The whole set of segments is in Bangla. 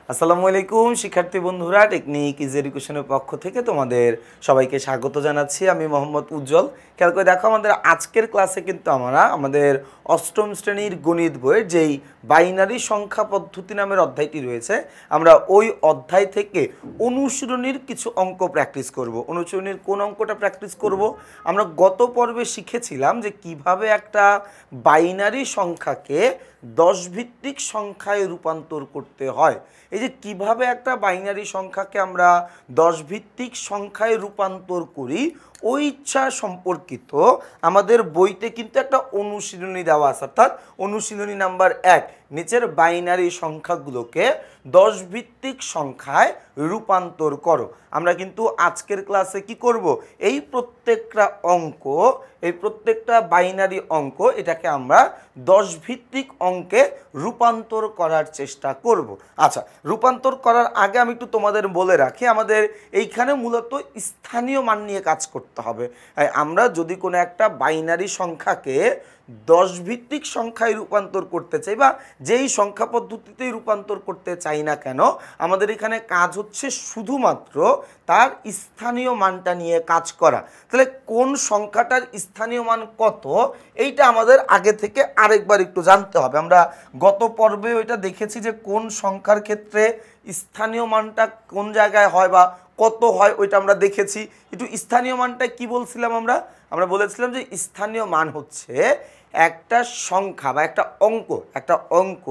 আসসালামু আলাইকুম শিক্ষার্থী বন্ধুরা, টেকনিক ইজ এডুকেশনের পক্ষ থেকে তোমাদের সবাইকে স্বাগত জানাচ্ছি। আমি মোহাম্মদ উজ্জ্বল। খেয়াল করে দেখো, আমাদের আজকের ক্লাসে কিন্তু আমরা আমাদের অষ্টম শ্রেণীর গণিত বইয়ের যেই বাইনারি সংখ্যা পদ্ধতি নামের অধ্যায়টি রয়েছে, আমরা ওই অধ্যায় থেকে অনুশীলনীর কিছু অঙ্ক প্র্যাকটিস করব। অনুশীলনীর কোন অঙ্কটা প্র্যাকটিস করব? আমরা গত পর্বে শিখেছিলাম যে কিভাবে একটা বাইনারি সংখ্যাকে 10 ভিত্তিক সংখ্যায় রূপান্তর করতে হয়। এই যে কিভাবে একটা বাইনারি সংখ্যাকে আমরা 10 ভিত্তিক সংখ্যায় রূপান্তর করি, ওই ইচ্ছা সম্পর্কিত আমাদের বইতে কিন্তু একটা অনুশীলনী দেওয়া আছে, অর্থাৎ অনুশীলনী নাম্বার 1, নিচের বাইনারি সংখ্যাগুলোকে 10 ভিত্তিক সংখ্যায় রূপান্তর করো। আমরা কিন্তু আজকের ক্লাসে কি করব, এই প্রত্যেকটা বাইনারি অঙ্ক এটাকে আমরা 10 ভিত্তিক অঙ্কে রূপান্তর করার চেষ্টা করব। আচ্ছা, রূপান্তর করার আগে আমি একটু তোমাদের বলে রাখি, আমাদের এইখানে মূলত স্থানীয় মান নিয়ে কাজ করতে হবে। আমরা যদি কোনো একটা বাইনারি সংখ্যাকে 10 ভিত্তিক সংখ্যায় রূপান্তর করতে চাই, বা যেই সংখ্যা পদ্ধতিতেই রূপান্তর করতে চাই না কেন, আমাদের এখানে কাজ হচ্ছে শুধুমাত্র তার স্থানীয় মানটা নিয়ে কাজ করা। তাহলে কোন সংখ্যাটার স্থানীয় মান কত, এইটা আমাদের আগে থেকে আরেকবার একটু জানতে হবে। আমরা গত পর্বে ওইটা দেখেছি যে কোন সংখ্যার ক্ষেত্রে স্থানীয় মানটা কোন জায়গায় হয় বা কত হয়, ওইটা আমরা দেখেছি। একটু স্থানীয় মানটা কি বলছিলাম আমরা বলেছিলাম যে স্থানীয় মান হচ্ছে একটা সংখ্যা বা একটা অঙ্ক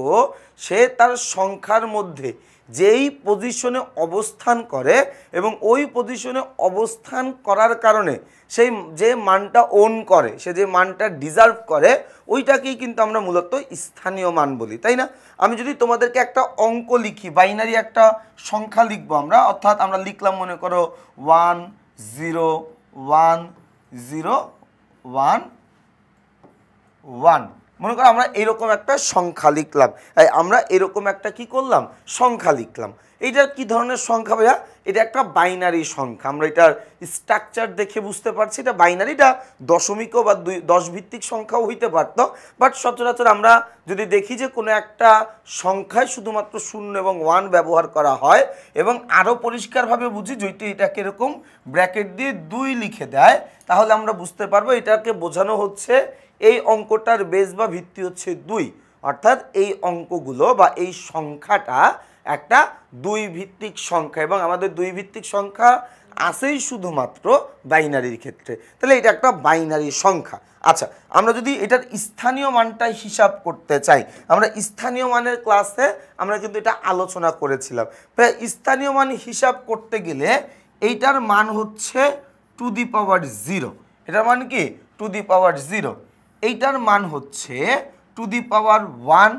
সে তার সংখ্যার মধ্যে যেই পজিশনে অবস্থান করে এবং ওই পজিশনে অবস্থান করার কারণে সেই যে মানটা ওন করে, সে যে মানটা ডিজার্ভ করে, ওইটাকেই কিন্তু আমরা মূলত স্থানীয় মান বলি, তাই না? আমি যদি তোমাদেরকে একটা অঙ্ক লিখি, বাইনারি একটা সংখ্যা লিখবো আমরা, অর্থাৎ আমরা লিখলাম মনে করো 1 0 1 0 1 1, মনে করো আমরা এরকম একটা সংখ্যা লিখলাম। আমরা এরকম একটা কি করলাম, সংখ্যা লিখলাম। এইটার কি ধরনের সংখ্যা ভাইয়া? এটা একটা বাইনারি সংখ্যা। আমরা এটার স্ট্রাকচার দেখে বুঝতে পারছি এটা বাইনারি। এটা দশমিকও বা 10 ভিত্তিক সংখ্যাও হইতে পারতো, বাট সচরাচর আমরা যদি দেখি যে কোনো একটা সংখ্যায় শুধুমাত্র 0 এবং 1 ব্যবহার করা হয়, এবং আরও পরিষ্কারভাবে বুঝি যদি এটাকে এরকম ব্র্যাকেট দিয়ে 2 লিখে দেয়, তাহলে আমরা বুঝতে পারবো এটাকে বোঝানো হচ্ছে এই অঙ্কটার বেস বা ভিত্তি হচ্ছে 2, অর্থাৎ এই অঙ্কগুলো বা এই সংখ্যাটা একটা 2 ভিত্তিক সংখ্যা, এবং আমাদের 2 ভিত্তিক সংখ্যা আসেই শুধুমাত্র বাইনারির ক্ষেত্রে। তাহলে এটা একটা বাইনারি সংখ্যা। আচ্ছা, আমরা যদি এটার স্থানীয় মানটাই হিসাব করতে চাই, আমরা স্থানীয় মানের ক্লাসে আমরা কিন্তু এটা আলোচনা করেছিলাম। স্থানীয় মান হিসাব করতে গেলে এইটার মান হচ্ছে টু দি পাওয়ার 0। এটার মান কি? Two the power 0। এইটার মান হচ্ছে টু দি পাওয়ার 1,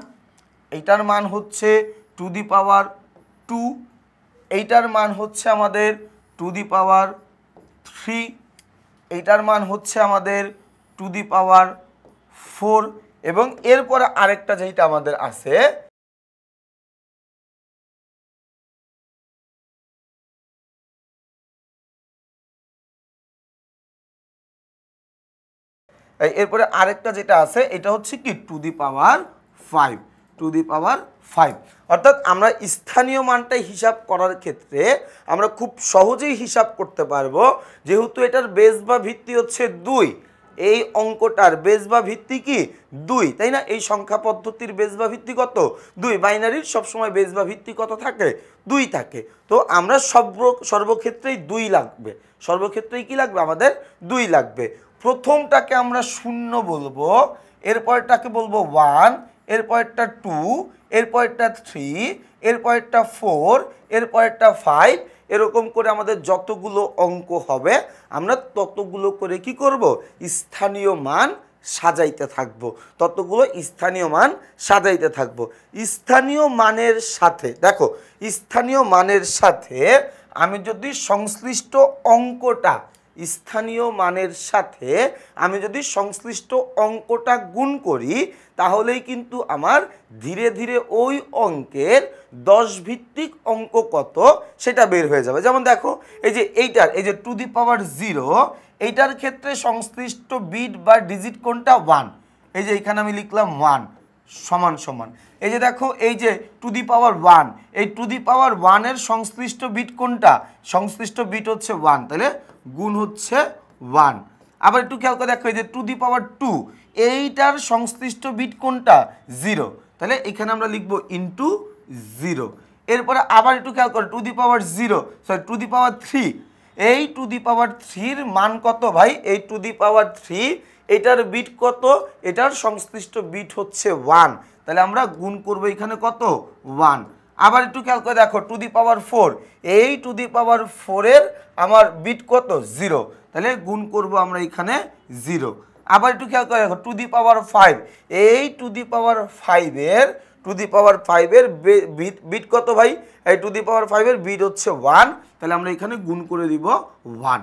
এইটার মান হচ্ছে টু দি পাওয়ার 2, এইটার মান হচ্ছে আমাদের টু দি পাওয়ার 3, এইটার মান হচ্ছে আমাদের টু দি পাওয়ার 4, এবং এরপরে আরেকটা যেটা আমাদের আছে এরপরে আরেকটা যেটা আছে এটা হচ্ছে কি two the power 5, two the পাওয়ার 5। অর্থাৎ আমরা স্থানীয় মানটাই হিসাব করার ক্ষেত্রে আমরা খুব সহজেই হিসাব করতে পারবো, যেহেতু এটার বেস বা ভিত্তি হচ্ছে 2, এই অঙ্কটার বেস বা ভিত্তি কি 2, তাই না? এই সংখ্যা পদ্ধতির বেস বা ভিত্তি কত? 2। বাইনারির সবসময় বেস বা ভিত্তি কত থাকে? 2 থাকে। তো আমরা সর্বক্ষেত্রেই 2 লাগবে, সর্বক্ষেত্রেই কি লাগবে? আমাদের 2 লাগবে। প্রথমটাকে আমরা 0 বলবো, এরপরটাকে বলবো 1, এরপরটা 2, এরপরটা 3, এরপরটা 4, এরপরটা 5, এরকম করে আমাদের যতগুলো অঙ্ক হবে আমরা ততগুলো করে কি করব? স্থানীয় মান সাজাইতে থাকব, ততগুলো স্থানীয় মান সাজাইতে থাকব। স্থানীয় মানের সাথে দেখো, স্থানীয় মানের সাথে আমি যদি সংশ্লিষ্ট অঙ্কটা, স্থানীয় মানের সাথে আমি যদি সংশ্লিষ্ট অঙ্কটা গুণ করি, তাহলেই কিন্তু আমার ধীরে ধীরে ওই অঙ্কের 10 ভিত্তিক অঙ্ক কত সেটা বের হয়ে যাবে। যেমন দেখো, এই যে টু দি পাওয়ার 0, এইটার ক্ষেত্রে সংশ্লিষ্ট বিট বা ডিজিট কোনটা? 1। এই যে এখানে আমি লিখলাম 1, সমান সমান এই যে দেখো এই যে টু দি পাওয়ার 1 এই টু দি পাওয়ার 1 এর সংশ্লিষ্ট বিট কোনটা সংশ্লিষ্ট বিট হচ্ছে 1 তাহলে গুণ হচ্ছে 1 আবার একটু খেয়াল করে দেখো এই যে টু দি পাওয়ার 2 এইটার সংশ্লিষ্ট বিট কোনটা 0 তাহলে এখানে আমরা লিখব ইনটু 0 এরপরে আবার একটু খেয়াল করো to the power 0 sorry to the power 3 এই টু দি পাওয়ার 3 এর মান কত ভাই এই টু দি পাওয়ার 3 এটার বিট কত এটার সংশ্লিষ্ট বিট হচ্ছে 1 তাহলে আমরা গুণ করব এখানে কত 1 আবার একটু খেয়াল করে দেখো টু দি পাওয়ার 4 এই টু দি পাওয়ার 4 এর আমার বিট কত 0 তাহলে গুণ করব আমরা এখানে 0 আবার একটু খেয়াল করে দেখো টু দি পাওয়ার 5 এই টু দি পাওয়ার 5 এর বিট কত ভাই এই টু দি পাওয়ার 5 এর বিট হচ্ছে 1 তাহলে আমরা এখানে গুণ করে দিব 1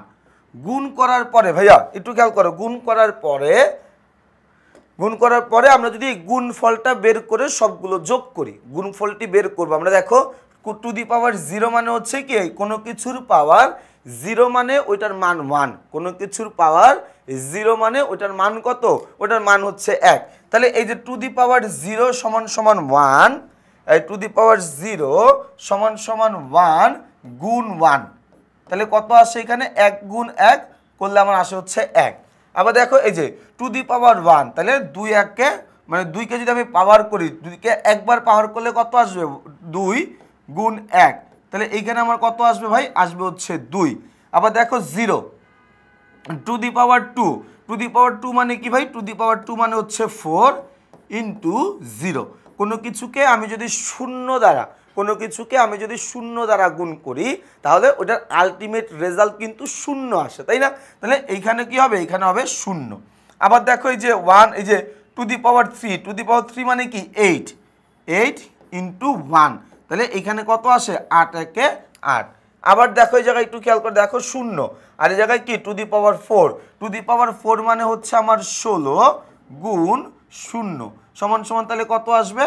গুণ করার পরে ভাইয়া একটু খেয়াল করো গুণ করার পরে আমরা যদি গুণফলটা বের করে সবগুলো যোগ করি গুণফলটি বের করব আমরা দেখো টু দি পাওয়ার 0 মানে হচ্ছে কি কোনো কিছুর পাওয়ার 0 মানে ওইটার মান 1 কোনো কিছুর পাওয়ার 0 মানে ওইটার মান কত ওটার মান হচ্ছে 1 তাহলে এই যে টু দি পাওয়ার 0 সমান সমান 1 এই টু দি পাওয়ার 0 সমান সমান 1 গুণ 1 তাহলে কত আসে এখানে 1 গুণ 1 করলে আমার আসে হচ্ছে 1 আবার দেখো এই যে টু দি পাওয়ার 1 তাহলে 2 1 কে মানে 2 কে যদি আমি পাওয়ার করি 2 কে একবার পাওয়ার করলে কত আসবে 2 গুণ 1 তাহলে এইখানে আমার কত আসবে ভাই আসবে হচ্ছে 2 আবার দেখো 0 টু দি পাওয়ার 2 মানে কি ভাই টু দি পাওয়ার 2 মানে হচ্ছে 4 ইনটু 0 কোনো কিছুকে আমি যদি শূন্য দ্বারা গুণ করি তাহলে ওটার আলটিমেট রেজাল্ট কিন্তু শূন্য আসে তাই না তাহলে এইখানে কি হবে এখানে হবে 0 আবার দেখো এই যে 1 এই যে টু দি পাওয়ার 3 মানে কি 8 ইনটু 1 তাহলে এইখানে কত আসে 8 একে 8 আবার দেখো এই জায়গায় একটু খেয়াল করে দেখো 0 আর এই জায়গায় কি টু দি পাওয়ার 4 মানে হচ্ছে আমার 16 গুণ 0 সমান সমান তাহলে কত আসবে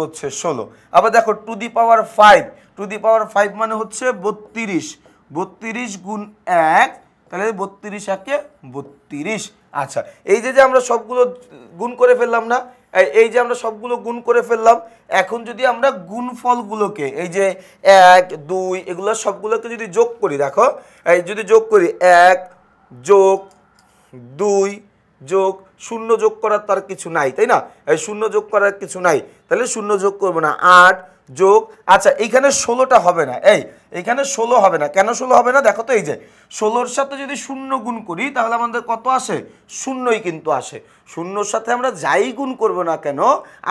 হচ্ছে 16 আবার দেখো টু দি পাওয়ার 5 মানে হচ্ছে 32 গুণ 1 তাহলে 32 একে 32 আচ্ছা এই যে আমরা সবগুলো গুণ করে ফেললাম না এই যে আমরা সবগুলো গুণ করে ফেললাম এখন যদি আমরা গুণফলগুলোকে এই যে 1 2 এগুলো সবগুলোকে যদি যোগ করি দেখো এই যদি যোগ করি 1 যোগ 2 যোগ 0 যোগ করার তার কিছু নাই তাই না এই 0 যোগ করার কিছু নাই তাহলে 0 যোগ করব না 8 যোগ আচ্ছা এইখানে 16টা হবে না এইখানে 16 হবে না কেন 16 হবে না দেখো তো এই যে 16 এর সাথে যদি 0 গুণ করি তাহলে আমাদের কত আসে 0ই কিন্তু আসে 0 এর সাথে আমরা যাই গুণ করব না কেন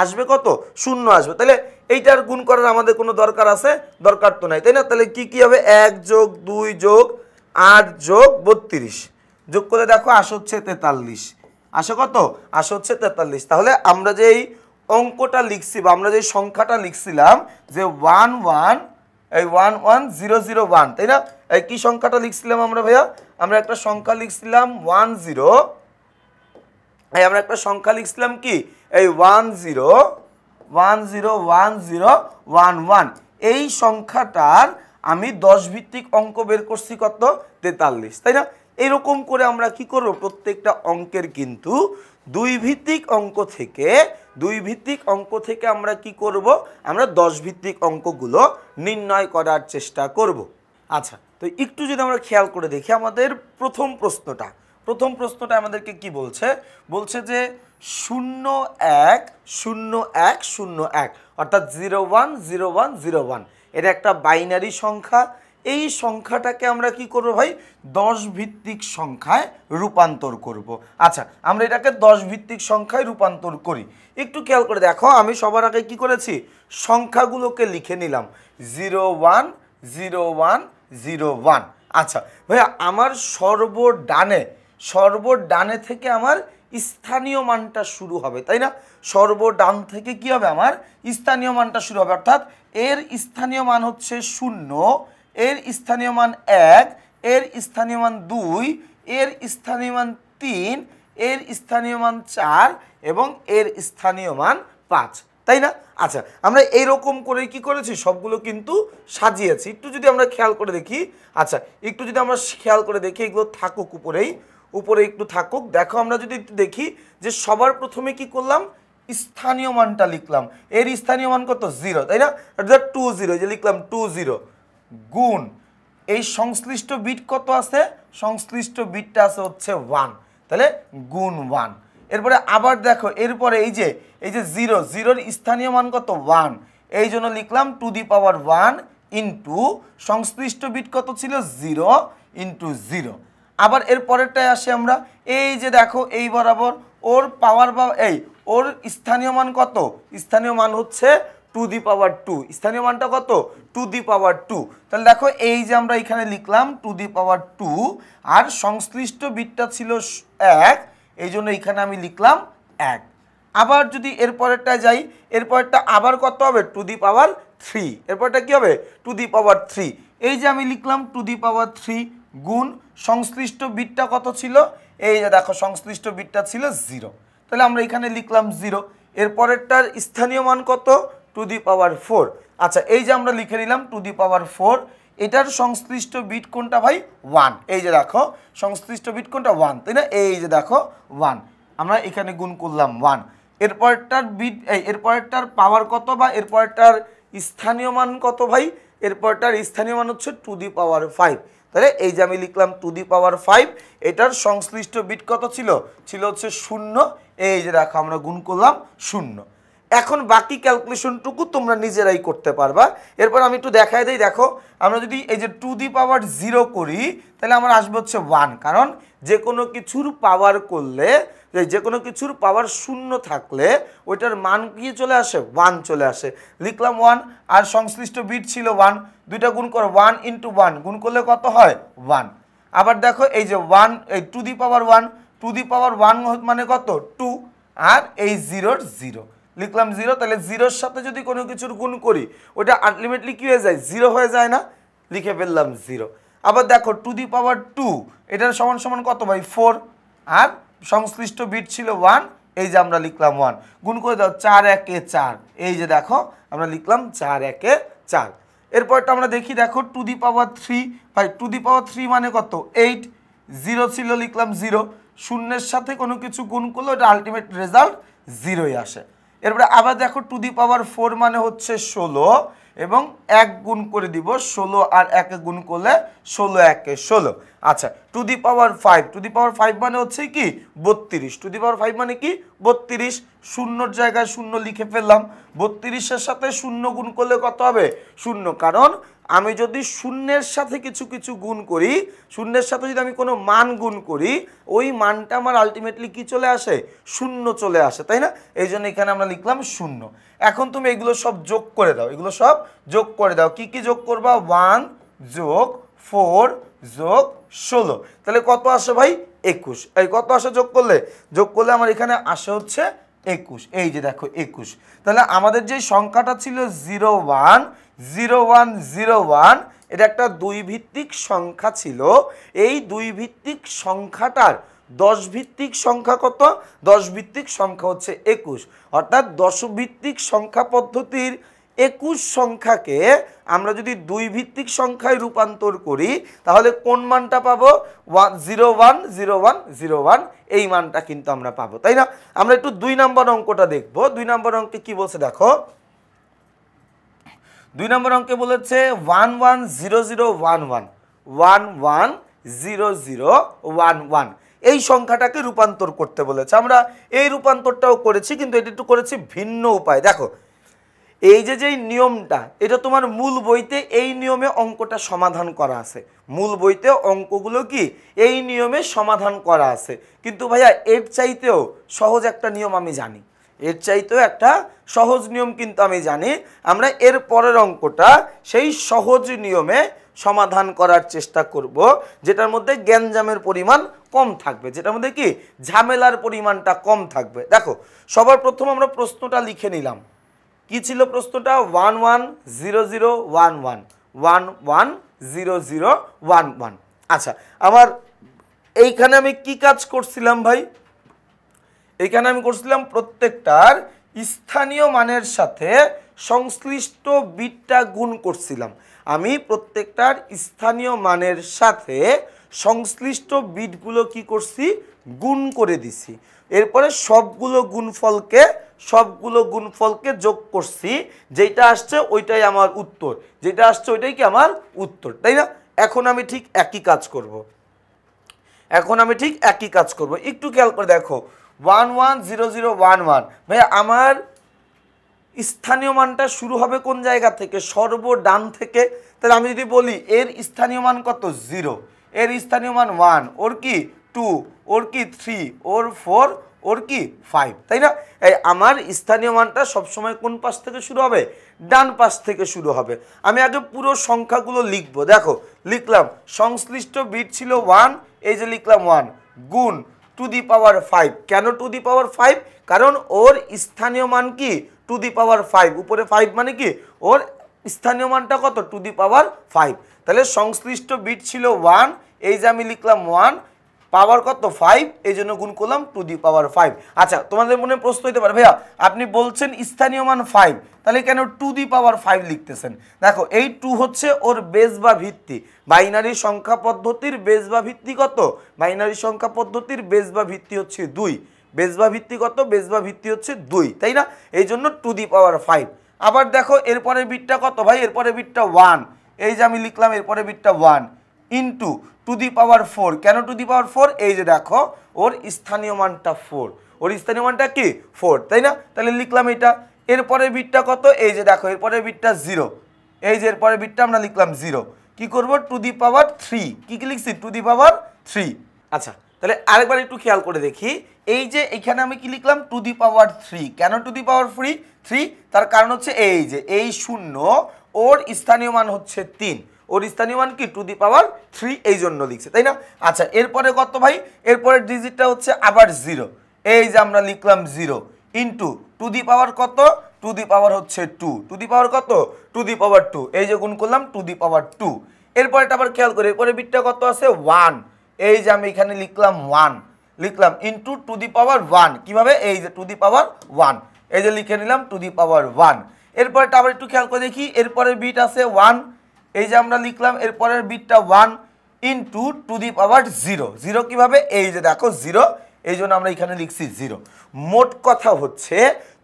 আসবে কত 0 আসবে তাহলে এইটার গুণ করার আমাদের কোনো দরকার আছে দরকার তো নাই তাই না তাহলে কি হবে 1 যোগ 2 যোগ 8 যোগ 32 যোগ করে দেখো আসে হচ্ছে 43 আসে কত আসে হচ্ছে 43 তাহলে আমরা যে এই অঙ্কটা লিখছি বা আমরা যে সংখ্যাটা লিখছিলাম যে 11001 তাই না এই কি সংখ্যাটা লিখছিলাম আমরা ভাইয়া আমরা একটা সংখ্যা লিখছিলাম 10 এই 10101011 এই সংখ্যাটার আমি 10 ভিত্তিক অঙ্ক বের করছি কত 43 তাই না এরকম করে আমরা কি করব প্রত্যেকটা অঙ্কের কিন্তু দুই ভিত্তিক অঙ্ক থেকে আমরা কি করব আমরা 10 ভিত্তিক অঙ্কগুলো নির্ণয় করার চেষ্টা করব আচ্ছা তো একটু যদি আমরা খেয়াল করে দেখি আমাদের প্রথম প্রশ্নটা আমাদেরকে কি বলছে যে 010101 অর্থাৎ 010101 এটা একটা বাইনারি সংখ্যা এই সংখ্যাটাকে আমরা কি করব ভাই 10 ভিত্তিক সংখ্যায় রূপান্তর করব আচ্ছা আমরা এটাকে 10 ভিত্তিক সংখ্যায় রূপান্তর করি একটু খেয়াল করে দেখো আমি সবার আগে কি করেছি সংখ্যাগুলোকে লিখে নিলাম 010101 আচ্ছা ভাইয়া আমার সর্বডানে থেকে আমার স্থানীয় মানটা শুরু হবে তাই না সর্বডান থেকে কি হবে আমার স্থানীয় মানটা শুরু হবে অর্থাৎ এর স্থানীয় মান হচ্ছে 0 এর স্থানীয় মান 1 এর স্থানীয় মান 2 এর স্থানীয় মান 3 এর স্থানীয় মান 4 এবং এর স্থানীয় মান 5 তাই না আচ্ছা আমরা এইরকম করে কি করেছি সবগুলো কিন্তু সাজিয়েছি একটু যদি আমরা খেয়াল করে দেখি আচ্ছা একটু যদি আমরা খেয়াল করে দেখি এগুলো থাকুক উপরে একটু থাকুক দেখো আমরা যদি একটু দেখি যে সবার প্রথমে কি করলাম স্থানীয় মানটা লিখলাম, এর স্থানীয় মান কত 0, তাই না? 20, যে লিখলাম 20 গুণ এই সংশ্লিষ্ট বিট কত আছে, সংশ্লিষ্ট বিটটা আছে হচ্ছে 1, তাহলে গুণ 1। এরপরে আবার দেখো এরপরে এই যে 0, 0-র স্থানীয় মান কত 1, এই জন্য লিখলাম টু দি পাওয়ার 1 ইন্টু সংশ্লিষ্ট বিট কত ছিল 0 ইন্টু 0। আবার এর পরেরটায় আসে আমরা, এই যে দেখো এই বরাবর ওর পাওয়ার বা ওর স্থানীয় মান কত, স্থানীয় মান হচ্ছে টু দি পাওয়ার 2, স্থানীয় মানটা কত টু দি পাওয়ার 2। তাহলে দেখো এই যে আমরা এখানে লিখলাম টু দি পাওয়ার 2 আর সংশ্লিষ্ট বিটটা ছিল 1, এই জন্য এখানে আমি লিখলাম 1। আবার যদি এর পরেরটা যাই, এর পরেরটা আবার কত হবে টু দি পাওয়ার 3, এরপরটা কি হবে টু দি পাওয়ার 3, এই যে আমি লিখলাম টু দি পাওয়ার 3 গুণ সংশ্লিষ্ট বিটটা কত ছিল, এই যে দেখো সংশ্লিষ্ট বিটটা ছিল 0, তাহলে আমরা এখানে লিখলাম 0। এর পরেরটার স্থানীয় মান কত টু দি পাওয়ার 4। আচ্ছা এই যে আমরা লিখে নিলাম টু দি পাওয়ার 4, এটার সংশ্লিষ্ট বিট কোনটা ভাই 1, এই যে দেখো সংশ্লিষ্ট বিট কোনটা 1, তাই না? এই যে দেখো 1, আমরা এখানে গুণ করলাম 1। এরপরটার বিট এরপরটার পাওয়ার কত বা এরপরটার স্থানীয় মান কত ভাই, এরপরটার স্থানীয় মান হচ্ছে টু দি পাওয়ার 5, তাহলে এই যে আমি লিখলাম টু দি পাওয়ার 5, এটার সংশ্লিষ্ট বিট কত ছিল হচ্ছে 0, এই যে দেখো আমরা গুণ করলাম 0। এখন বাকি ক্যালকুলেশনটুকু তোমরা নিজেরাই করতে পারবা। এরপর আমি একটু দেখাই দিই, দেখো আমরা যদি এই যে টু দি পাওয়ার 0 করি তাহলে আমার আসবে হচ্ছে 1, কারণ যে কোনো কিছুর পাওয়ার করলে যে কোনো কিছুর পাওয়ার 0 থাকলে ওইটার মান কি চলে আসে 1 চলে আসে, লিখলাম 1 আর সংশ্লিষ্ট বিট ছিল 1, দুইটা গুণ করো 1 ইন্টু 1 গুণ করলে কত হয় 1। আবার দেখো এই যে 1 এই two the power 1, two the পাওয়ার 1 মানে কত 2 আর এই 0 0 লিখলাম 0, তাহলে 0-র সাথে যদি কোনো কিছুর গুণ করি ওটা আলটিমেটলি কি হয়ে যায় 0 হয়ে যায় না, লিখে ফেললাম 0। আবার দেখো টু দি পাওয়ার 2 এটার সমান সমান কত ভাই 4 আর সংশ্লিষ্ট বিট ছিল 1, এই যে আমরা লিখলাম 1, গুণ করে দাও 4 একে 4, এই যে দেখো আমরা লিখলাম 4 একে 4। এরপরটা আমরা দেখি, দেখো টু দি পাওয়ার 3 ভাই, টু দি পাওয়ার 3 মানে কত 8, 0 ছিল লিখলাম 0, শূন্যের সাথে কোনো কিছু গুণ করলে ওটা আলটিমেট রেজাল্ট 0ই আসে। এরপরে আবার দেখো টু দি পাওয়ার 4 মানে হচ্ছে 16 এবং 1 গুণ করে দিব 16 আর 1 গুণ করলে 16 একে 16। আচ্ছা two the power 5, two the পাওয়ার 5 মানে হচ্ছে কি 32, টু দি পাওয়ার 5 মানে কি 32, শূন্যর জায়গায় 0 লিখে ফেললাম, 32-এর সাথে 0 গুণ করলে কত হবে 0, কারণ আমি যদি শূন্যের সাথে কিছু গুণ করি, শূন্যের সাথে যদি আমি কোনো মান গুণ করি ওই মানটা আমার আলটিমেটলি কি চলে আসে 0 চলে আসে, তাই না? এই জন্য এখানে আমরা লিখলাম 0। এখন তুমি এগুলো সব যোগ করে দাও, এগুলো সব যোগ করে দাও, কি কি যোগ করবা 1 যোগ 4 যোগ 16, তাহলে কত আসে ভাই 21, এই কত আসে যোগ করলে আমার এখানে আসে হচ্ছে 21, এই যে দেখো 21। তাহলে আমাদের যে সংখ্যাটা ছিল 010101, এটা একটা 2 ভিত্তিক সংখ্যা ছিল, এই 2 ভিত্তিক সংখ্যাটার 10 ভিত্তিক সংখ্যা কত, 10 ভিত্তিক সংখ্যা হচ্ছে 21, অর্থাৎ 10 ভিত্তিক সংখ্যা পদ্ধতির 21 সংখ্যাকে আমরা যদি 2 ভিত্তিক সংখ্যায় রূপান্তর করি তাহলে কোন মানটা পাবো 010101, এই মানটা কিন্তু আমরা পাবো, তাই না? আমরা একটু 2 নম্বর অঙ্কটা দেখবো। 2 নম্বর অঙ্কে কি বলছে দেখো, 2 নম্বর অঙ্কে বলেছে 110011 110011 এই সংখ্যাটাকে রূপান্তর করতে বলেছে। আমরা এই রূপান্তরটাও করেছি, কিন্তু এটা একটু করেছি ভিন্ন উপায়। দেখো এই যে নিয়মটা, এটা তোমার মূল বইতে এই নিয়মে অঙ্কটা সমাধান করা আছে, মূল বইতে অঙ্কগুলো কি এই নিয়মে সমাধান করা আছে, কিন্তু ভাইয়া এর চাইতেও সহজ একটা নিয়ম আমি জানি, এর চাইতেও একটা সহজ নিয়ম কিন্তু আমি জানি। আমরা এর পরের অঙ্কটা সেই সহজ নিয়মে সমাধান করার চেষ্টা করব, যেটার মধ্যে গ্যাঞ্জামের পরিমাণ কম থাকবে, যেটার মধ্যে কি ঝামেলার পরিমাণটা কম থাকবে। দেখো সবার প্রথম আমরা প্রশ্নটা লিখে নিলাম, কি ছিল প্রশ্নটা 110011 110011। আচ্ছা আমার এইখানে আমি কি কাজ করছিলাম ভাই, এইখানে আমি করছিলাম প্রত্যেকটার স্থানীয় মানের সাথে সংশ্লিষ্ট বিটটা গুণ করছিলাম। আমি প্রত্যেকটার স্থানীয় মানের সাথে সংশ্লিষ্ট বিটগুলো কি করছি, গুণ করে দিছি। এরপরে সবগুলো গুণফলকে যোগ করছি, যেটা আসছে ওইটাই আমার উত্তর, যেটা আসছে ওইটাই কি আমার উত্তর, তাই না? এখন আমি ঠিক একই কাজ করব, একটু খেয়াল করে দেখো 110011 ভাইয়া আমার স্থানীয় মানটা শুরু হবে কোন জায়গা থেকে, সর্বডান থেকে। তাহলে আমি যদি বলি এর স্থানীয় মান কত, 0, এর স্থানীয় মান 1, ওর কি 2, ওর কি 3, ওর 4, ওর কি 5, তাই না? এই আমার স্থানীয় মানটা সবসময় কোন পাশ থেকে শুরু হবে, ডান পাশ থেকে শুরু হবে। আমি আগে পুরো সংখ্যাগুলো লিখবো, দেখো লিখলাম সংশ্লিষ্ট বিট ছিল 1, এই যে লিখলাম 1 গুণ টু দি পাওয়ার 5। কেন টু দি পাওয়ার 5? কারণ ওর স্থানীয় মান কি টু দি পাওয়ার 5, উপরে 5 মানে কি ওর স্থানীয় মানটা কত, টু দি পাওয়ার 5। তাহলে সংশ্লিষ্ট বিট ছিল 1, এই যে আমি লিখলাম 1, পাওয়ার কত 5, এই জন্য গুণ করলাম টু দি পাওয়ার 5। আচ্ছা, তোমাদের মনে প্রশ্ন হতে পারে ভাইয়া আপনি বলছেন স্থানীয় মান 5, তাহলে কেন টু দি পাওয়ার 5 লিখতেছেন? দেখো এই 2 হচ্ছে ওর বেস বা ভিত্তি। বাইনারি সংখ্যা পদ্ধতির বেস বা ভিত্তি কত, বাইনারি সংখ্যা পদ্ধতির বেস বা ভিত্তি হচ্ছে 2। বেস বা ভিত্তি কত, বেস বা ভিত্তি হচ্ছে 2, তাই না? এই জন্য টু দি পাওয়ার 5। আবার দেখো এরপরে বিটটা কত ভাই, এরপরে বিটটা 1, এই যে আমি লিখলাম এরপরে বিটটা 1 ইন্টু টু দি পাওয়ার 4। কেন টু দি পাওয়ার 4? এই যে দেখো ওর স্থানীয় মানটা 4, ওর স্থানীয় মানটা কি 4, তাই না? তাহলে লিখলাম এটা। এরপরে বিটটা কত, এই যে দেখো এরপরে বিটটা 0, এই যে এরপরে বিটটা আমরা লিখলাম 0। কি করব, টু দি পাওয়ার 3, কি কি লিখছি, টু দি পাওয়ার 3। আচ্ছা, তাহলে আরেকবার একটু খেয়াল করে দেখি, এই যে এখানে আমি কি লিখলাম, টু দি পাওয়ার 3। কেন টু দি পাওয়ার 3? তার কারণ হচ্ছে এই যে এই 0, ওর স্থানীয় মান হচ্ছে 3, ওর স্থানীয় মান কি টু দি পাওয়ার 3, এই জন্য লিখছে, তাই না? আচ্ছা, এরপরে কত ভাই, এরপরে ডিজিটটা হচ্ছে আবার 0, এই যে আমরা লিখলাম 0 ইন্টু টু দি পাওয়ার কত, টু দি পাওয়ার হচ্ছে 2, টু দি পাওয়ার কত, টু দি পাওয়ার 2, এই যে গুণ করলাম টু দি পাওয়ার 2। এরপরেটা আবার খেয়াল করে, এরপরে বিটটা কত আছে 1, এই যে আমি এখানে লিখলাম 1, লিখলাম ইন্টু টু দি পাওয়ার 1, কিভাবে, এই যে টু দি পাওয়ার 1, এই যে লিখে নিলাম টু দি পাওয়ার 1। এরপরেটা আবার একটু খেয়াল করে দেখি, এরপরের বিট আছে 1, এই যে আমরা লিখলাম এরপরের বিটটা 1 ইন্টু টু দি পাওয়ার 0, 0 কিভাবে, এই যে দেখো 0, এই জন্য আমরা এখানে লিখছি 0। মোট কথা হচ্ছে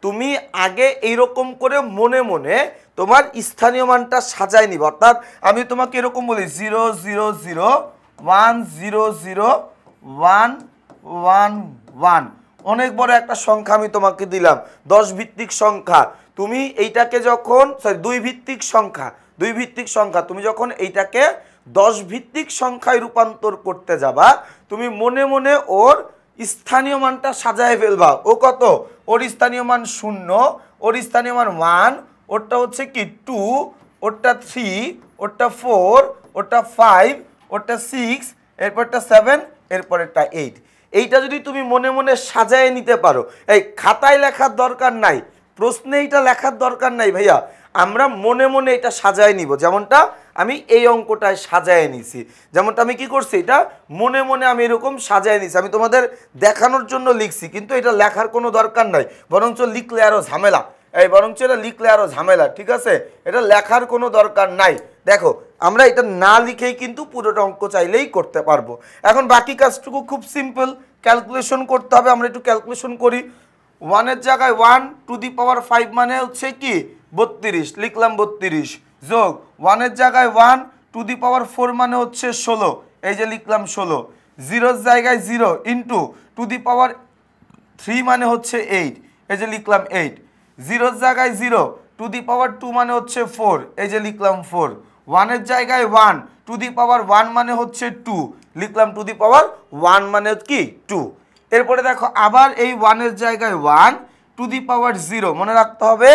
তুমি আগে এইরকম করে মনে মনে তোমার স্থানীয় মানটা সাজায় নিবে। অর্থাৎ আমি তোমাকে এরকম বলি 0 0 0 1 0 0 1 1 1, অনেক বড় একটা সংখ্যা আমি তোমাকে দিলাম, 10 ভিত্তিক সংখ্যা। তুমি এইটাকে যখন 2 ভিত্তিক সংখ্যা তুমি যখন এইটাকে 10 ভিত্তিক সংখ্যায় রূপান্তর করতে যাবা, তুমি মনে মনে ওর স্থানীয় মানটা সাজায় ফেলবা। ও কত, ওর স্থানীয় মান 0, ওর স্থানীয় মান 1, ওরটা হচ্ছে কি 2, ওরটা 3, ওরটা 4, ওরটা 5, ওরটা 6, এরপরটা 7, এরপরেরটা 8। এইটা যদি তুমি মনে মনে সাজায় নিতে পারো, এই খাতায় লেখার দরকার নাই, প্রশ্নে এইটা লেখার দরকার নাই ভাইয়া, আমরা মনে মনে এটা সাজায় নিব। যেমনটা আমি এই অঙ্কটায় সাজায় নিছি, যেমনটা আমি কি করছি, এটা মনে মনে আমি এরকম সাজায় নিছি। আমি তোমাদের দেখানোর জন্য লিখছি, কিন্তু এটা লেখার কোনো দরকার নাই, বরঞ্চ লিখলে আরও ঝামেলা, বরঞ্চ এটা লিখলে আরও ঝামেলা, ঠিক আছে? এটা লেখার কোনো দরকার নাই। দেখো আমরা এটা না লিখেই কিন্তু পুরোটা অঙ্ক চাইলেই করতে পারবো। এখন বাকি কাজটুকু খুব সিম্পল, ক্যালকুলেশন করতে হবে। আমরা একটু ক্যালকুলেশন করি। 1 জায়গায় 1 টু দি পাওয়ার 5 মানে হচ্ছে কি 32, লিখলাম 32, যোগ 1 জায়গায় 1 টু দি পাওয়ার 4 মানে হচ্ছে 16, এই যে লিখলাম 16, 0 জায়গায় 0 ইন্টু টু দি পাওয়ার 3 মানে হচ্ছে 8, এই যে লিখলাম 8, 0 জায়গায় 0 টু দি পাওয়ার 2 মানে হচ্ছে 4, এই যে লিখলাম 4, 1 জায়গায় 1 টু দি পাওয়ার 1 মানে হচ্ছে 2, লিখলাম টু দি পাওয়ার 1 মানে কি 2। এরপরে দেখো আবার এই 1 জায়গায় 1 টু দি পাওয়ার 0, মনে রাখতে হবে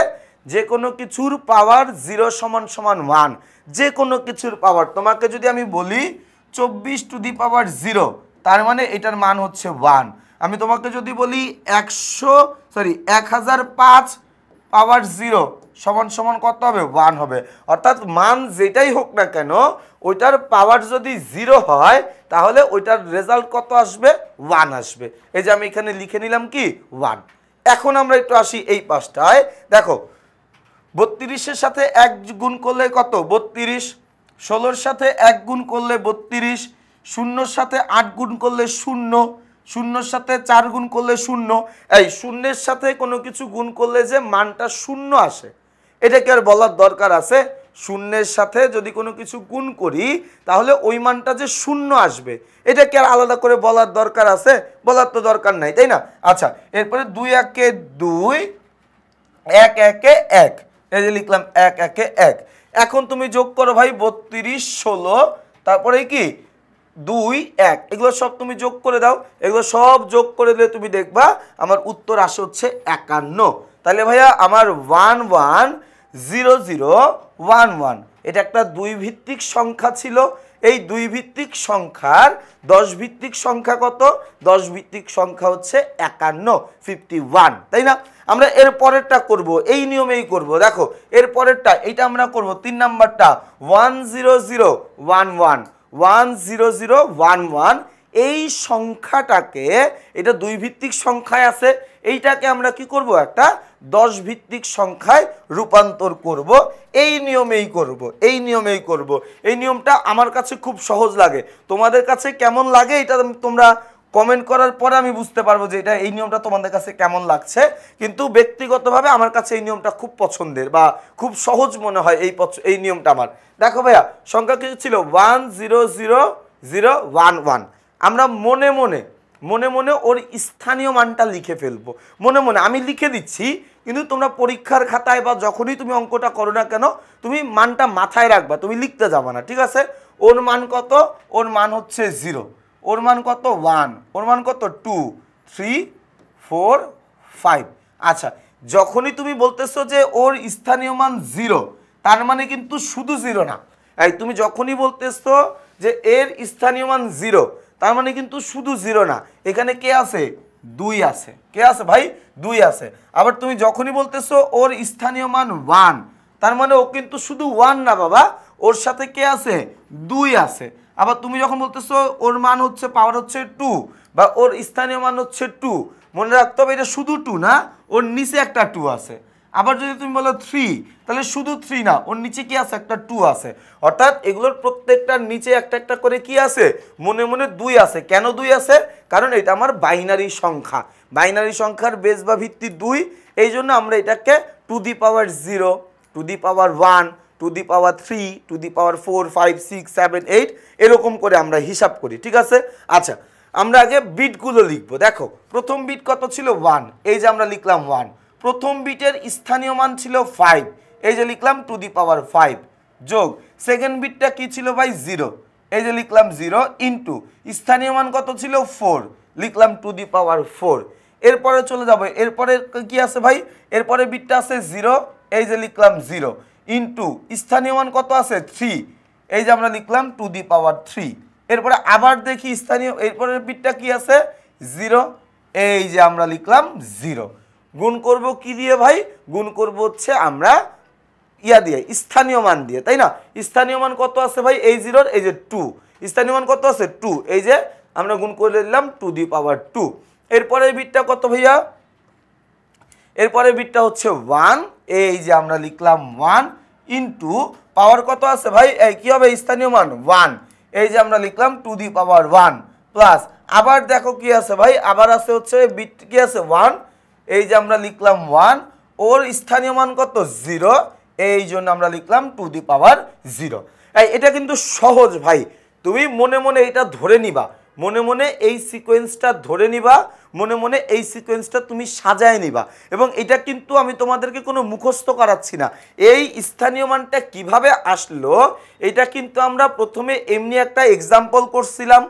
যে কোনো কিছুর পাওয়ার 0 সমান সমান 1, যে কোনো কিছুর পাওয়ার। তোমাকে যদি আমি বলি 24 টু দি পাওয়ার 0, তার মানে এটার মান হচ্ছে 1। আমি তোমাকে যদি বলি 1005 পাওয়ার 0 সমান সমান কত হবে, 1 হবে। অর্থাৎ মান যেটাই হোক না কেন ওইটার পাওয়ার যদি 0 হয় তাহলে ওইটার রেজাল্ট কত আসবে, 1 আসবে। এই যে আমি এখানে লিখে নিলাম কি 1। এখন আমরা একটু আসি এই পাশটায়। দেখো 32-এর সাথে 1 গুণ করলে কত, 32, 16-র সাথে 1 গুণ করলে 32, শূন্যর সাথে 8 গুণ করলে 0, শূন্যর সাথে 4 গুণ করলে 0। এই শূন্যের সাথে কোনো কিছু গুণ করলে যে মানটা 0 আসে, এটা কি আর বলার দরকার আছে? শূন্যের সাথে যদি কোনো কিছু গুণ করি তাহলে ওই মানটা যে 0 আসবে, এটা কি আর আলাদা করে বলার দরকার আছে? বলার তো দরকার নাই, তাই না? আচ্ছা, এরপরে 2 একে 2, 1 একে 1, এই যে লিখলাম 1 একে 1। এখন তুমি যোগ করো ভাই 32, 16, তারপরে কি 2, 1, এগুলো সব তুমি যোগ করে দাও। এগুলো সব যোগ করে দিলে তুমি দেখবা আমার উত্তর আসে হচ্ছে 51। তাহলে ভাইয়া আমার 1 1 0 0 1 1 এটা একটা 2 ভিত্তিক সংখ্যা ছিল। এই 2 ভিত্তিক সংখ্যার 10 ভিত্তিক সংখ্যা কত? 10 ভিত্তিক সংখ্যা হচ্ছে 51, 51, তাই না? আমরা এর পরেরটা করব, এই নিয়মেই করব। দেখো এর পরেরটা এইটা আমরা করব 3 নাম্বারটা 1 0 0 1 1 1 0 0 1 1। এই সংখ্যাটাকে, এটা 2 ভিত্তিক সংখ্যায় আছে, এইটাকে আমরা কি করব? একটা 10 ভিত্তিক সংখ্যায় রূপান্তর করব। এই নিয়মেই করব, এই নিয়মেই করব। এই নিয়মটা আমার কাছে খুব সহজ লাগে। তোমাদের কাছে কেমন লাগে এটা তোমরা কমেন্ট করার পরে আমি বুঝতে পারবো যে এটা এই নিয়মটা তোমাদের কাছে কেমন লাগছে। কিন্তু ব্যক্তিগতভাবে আমার কাছে এই নিয়মটা খুব পছন্দের বা খুব সহজ মনে হয় এই নিয়মটা আমার। দেখো ভাইয়া সংখ্যা কি ছিল? 1 0 0 0 1 1। আমরা মনে মনে মনে মনে ওর স্থানীয় মানটা লিখে ফেলবো। মনে মনে আমি লিখে দিচ্ছি, কিন্তু তোমরা পরীক্ষার খাতায় বা যখনই তুমি অঙ্কটা করো না কেন তুমি মানটা মাথায় রাখবা, তুমি লিখতে যাবা না, ঠিক আছে? ওর মান কত? ওর মান হচ্ছে 0। ওর মান কত? 1। ওর মান কত? 2 3 4 5। আচ্ছা, যখনই তুমি বলতেছো যে ওর স্থানীয় মান 0, তার মানে কিন্তু শুধু 0 না। এই তুমি যখনই বলতেছো যে এর স্থানীয় মান 0, তার মানে কিন্তু শুধু 0 না, এখানে কে আছে? 2 আছে। কে আছে ভাই? 2 আছে। আবার তুমি যখনই বলতেছো ওর স্থানীয় মান 1, তার মানে ও কিন্তু শুধু 1 না বাবা, ওর সাথে কে আছে? 2 আছে। আবার তুমি যখন বলতেছো ওর মান হচ্ছে পাওয়ার হচ্ছে 2 বা ওর স্থানীয় মান হচ্ছে 2, মনে রাখতে হবে এটা শুধু 2 না, ওর নিচে একটা 2 আছে। আবার যদি তুমি বলো 3, তাহলে শুধু 3 না, ওর নিচে কি আছে? একটা 2 আছে। অর্থাৎ এগুলোর প্রত্যেকটার নিচে একটা একটা করে কি আছে? মনে মনে 2 আছে। কেন 2 আছে? কারণ এটা আমার বাইনারি সংখ্যা। বাইনারি সংখ্যার বেস বা ভিত্তি 2, এই জন্য আমরা এটাকে two the power 0, to the power 1, two the power 3, two the পাওয়ার 4 5 6 7 8 এরকম করে আমরা হিসাব করি, ঠিক আছে? আচ্ছা, আমরা আগে বিটগুলো লিখবো। দেখো প্রথম বিট কত ছিল? 1, এই যে আমরা লিখলাম 1। প্রথম বিটের স্থানীয় মান ছিল 5, এই যে লিখলাম টু দি পাওয়ার 5, যোগ সেকেন্ড বিটটা কি ছিল ভাই? 0, এই যে লিখলাম 0, ইনটু স্থানীয় মান কত ছিল? 4, লিখলাম টু দি পাওয়ার 4। এরপরে চলে যাবো, এরপরে কি আছে ভাই? এরপরে বিটটা আছে 0, এই যে লিখলাম 0, ইনটু স্থানীয় মান কত আছে? 3, এই যে আমরা লিখলাম টু দি পাওয়ার 3। এরপরে আবার দেখি স্থানীয়, এরপরের বিটটা কি আছে? 0, এই যে আমরা লিখলাম 0। গুণ করব কি দিয়ে ভাই? গুণ করব হচ্ছে আমরা ইয়া দিয়ে, স্থানীয় মান দিয়ে, তাই না? স্থানীয় মান কত আছে ভাই? এই 0, এই যে 2, স্থানীয় মান কত আছে? 2, এই যে আমরা গুণ করে দিলাম টু দি পাওয়ার 2। এরপরে বিটটা কত ভাইয়া? এরপরে বিটটা হচ্ছে 1, এই যে আমরা লিখলাম 1, ইনটু পাওয়ার কত আছে ভাই? এই কি হবে? স্থানীয় মান 1, এই যে আমরা লিখলাম টু দি পাওয়ার 1, প্লাস আবার দেখো কি আছে ভাই? আবার আছে হচ্ছে বিট কি আছে? 1, এই যে আমরা লিখলাম 1, ওর স্থানীয় মান কত? 0, এই জন্য আমরা লিখলাম টু দি পাওয়ার 0। এটা কিন্তু সহজ ভাই, তুমি মনে মনে এটা ধরে নিবা, মনে মনে এই সিকোয়েন্সটা ধরে নিবা, মনে মনে এই সিকোয়েন্সটা তুমি সাজায় নিবা। এবং এটা কিন্তু আমি তোমাদেরকে কোনো মুখস্থ করাচ্ছি না। এই স্থানীয় মানটা কিভাবে আসলো এটা কিন্তু আমরা প্রথমে এমনি একটা এক্সাম্পল করছিলাম,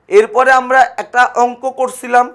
এরপরে আমরা একটা অঙ্ক করছিলাম।